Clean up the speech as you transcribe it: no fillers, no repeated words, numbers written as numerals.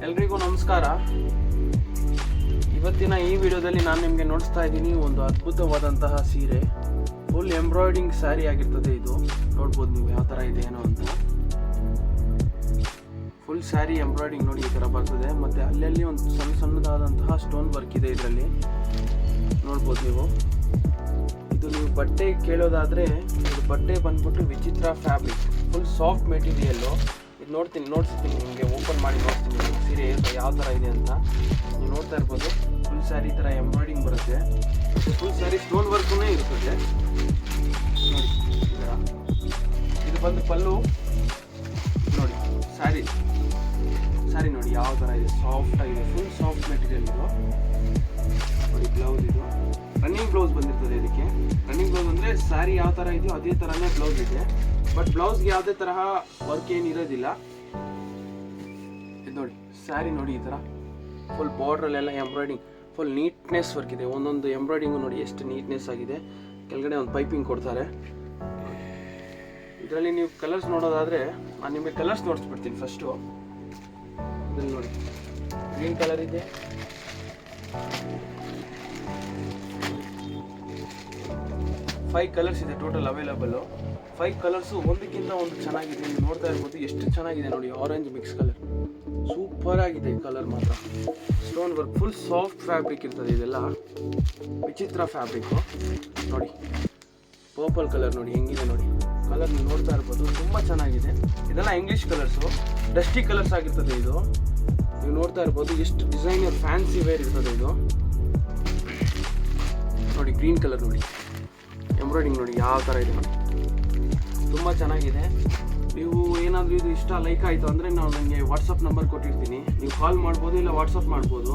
ಎಲ್ರಿಗೂ ನಮಸ್ಕಾರ. ಇವತ್ತಿನ ಈ ವಿಡಿಯೋದಲ್ಲಿ ನಾನು ನಿಮಗೆ ನೋಡಿಸ್ತಾ ಇದ್ದೀನಿ ಒಂದು ಅದ್ಭುತವಾದಂತಹ ಸೀರೆ. ಫುಲ್ ಎಂಬ್ರಾಯ್ಡಿಂಗ್ ಸ್ಯಾರಿ ಆಗಿರ್ತದೆ. ಇದು ನೋಡ್ಬೋದು ನೀವು ಯಾವ ಥರ ಇದೆ ಏನೋ ಅಂತ. ಫುಲ್ ಸ್ಯಾರಿ ಎಂಬ್ರಾಯ್ಡಿಂಗ್ ನೋಡಿ ಈ ಥರ ಬರ್ತದೆ. ಮತ್ತು ಅಲ್ಲಲ್ಲಿ ಒಂದು ಸಣ್ಣದಾದಂತಹ ಸ್ಟೋನ್ ವರ್ಕ್ ಇದೆ ಇದರಲ್ಲಿ, ನೋಡ್ಬೋದು ನೀವು. ಇದು ನೀವು ಬಟ್ಟೆ ಕೇಳೋದಾದರೆ ಇದು ಬಟ್ಟೆ ಬಂದ್ಬಿಟ್ಟು ವಿಚಿತ್ರ ಫ್ಯಾಬ್ರಿಕ್, ಫುಲ್ ಸಾಫ್ಟ್ ಮೆಟೀರಿಯಲ್ಲು. ಇದು ನೋಡ್ತೀನಿ ನಿಮಗೆ ಓಪನ್ ಮಾಡಿ ನೋಡ್ತೀನಿ ಸೀರೆ ಯಾವ ಥರ ಇದೆ ಅಂತ. ನೀವು ನೋಡ್ತಾ ಇರ್ಬೋದು ಫುಲ್ ಸ್ಯಾರಿ ಈ ಥರ ಎಂಬ್ರಾಯ್ಡಿಂಗ್ ಬರುತ್ತೆ. ಮತ್ತು ಫುಲ್ ಸ್ಯಾರಿ ಸ್ಟೋನ್ ವರ್ಕೂ ಇರ್ತದೆ ನೋಡಿ ಈ ಥರ. ಇದು ಬಂದು ಪಲ್ಲು ನೋಡಿ. ಸ್ಯಾರಿ ನೋಡಿ ಯಾವ ಥರ ಇದೆ, ಸಾಫ್ಟ್ ಆಗಿದೆ, ಫುಲ್ ಸಾಫ್ಟ್ ಮೆಟೀರಿಯಲ್ ಇದು ನೋಡಿ. ಬ್ಲೌಸ್ ಇದು ರನ್ನಿಂಗ್ ಬ್ಲೌಸ್ ಬಂದಿರ್ತದೆ. ಇದಕ್ಕೆ ರನ್ನಿಂಗ್ ಬ್ಲೌಸ್ ಅಂದರೆ ಸ್ಯಾರಿ ಯಾವ ಥರ ಇದೆಯೋ ಅದೇ ಥರನೇ ಬ್ಲೌಸ್ ಇದೆ. ಬಟ್ ಬ್ಲೌಸ್ಗೆ ಯಾವುದೇ ತರಹ ವರ್ಕ್ ಏನಿರೋದಿಲ್ಲ. ಇದು ನೋಡಿ ಸ್ಯಾರಿ ನೋಡಿ ಈ ಥರ ಫುಲ್ ಬಾರ್ಡ್ರಲ್ಲೆಲ್ಲ ಎಂಬ್ರಾಯ್ಡಿಂಗ್, ಫುಲ್ ನೀಟ್ನೆಸ್ ವರ್ಕ್ ಇದೆ. ಒಂದೊಂದು ಎಂಬ್ರಾಯ್ಡಿಂಗು ನೋಡಿ ಎಷ್ಟು ನೀಟ್ನೆಸ್ ಆಗಿದೆ. ಕೆಳಗಡೆ ಒಂದು ಪೈಪಿಂಗ್ ಕೊಡ್ತಾರೆ. ಇದರಲ್ಲಿ ನೀವು ಕಲರ್ಸ್ ನೋಡೋದಾದರೆ ನಾನು ನಿಮಗೆ ಕಲರ್ಸ್ ನೋಡಿಸ್ಬಿಡ್ತೀನಿ ಫಸ್ಟು. ಇದರಲ್ಲಿ ನೋಡಿ ಗ್ರೀನ್ ಕಲರ್ ಇದೆ, ಫೈವ್ ಕಲರ್ಸ್ ಇದೆ ಟೋಟಲ್ ಅವೈಲಬಲ್ಲು. 5 ಕಲರ್ಸು ಒಂದಕ್ಕಿಂತ ಒಂದು ಚೆನ್ನಾಗಿದೆ. ನೀವು ನೋಡ್ತಾ ಇರ್ಬೋದು ಎಷ್ಟು ಚೆನ್ನಾಗಿದೆ ನೋಡಿ. ಆರೆಂಜ್ ಮಿಕ್ಸ್ ಕಲರ್, ಸೂಪರ್ ಆಗಿದೆ ಕಲರ್ ಮಾತ್ರ. Stone work, full soft fabric ಇರ್ತದೆ. ಇದೆಲ್ಲ ವಿಚಿತ್ರ ಫ್ಯಾಬ್ರಿಕ್ಕು ನೋಡಿ. ಪರ್ಪಲ್ ಕಲರ್ ನೋಡಿ ಹೆಂಗಿದೆ ನೋಡಿ. ಕಲರ್ ನೀವು ನೋಡ್ತಾ ಇರ್ಬೋದು ತುಂಬ ಚೆನ್ನಾಗಿದೆ. ಇದೆಲ್ಲ ಇಂಗ್ಲೀಷ್ ಕಲರ್ಸು, ಡಸ್ಟಿ ಕಲರ್ಸ್ ಆಗಿರ್ತದೆ. ಇದು ನೀವು ನೋಡ್ತಾ ಇರ್ಬೋದು ಎಷ್ಟು ಡಿಸೈನರ್ ಫ್ಯಾನ್ಸಿ ವೇರ್ ಇರ್ತದೆ ಇದು ನೋಡಿ. ಗ್ರೀನ್ ಕಲರ್ ನೋಡಿ, ಎಂಬ್ರಾಯ್ಡಿಂಗ್ ನೋಡಿ ಯಾವ ಥರ ಇದೆ ನೋಡಿ, ತುಂಬ ಚೆನ್ನಾಗಿದೆ. ನೀವು ಏನಾದರೂ ಇದು ಲೈಕ್ ಆಯಿತು ಅಂದರೆ ನಾನು ನನಗೆ ವಾಟ್ಸಪ್ ನಂಬರ್ ಕೊಟ್ಟಿರ್ತೀನಿ. ನೀವು ಕಾಲ್ ಮಾಡ್ಬೋದು ಇಲ್ಲ ವಾಟ್ಸಪ್ ಮಾಡ್ಬೋದು.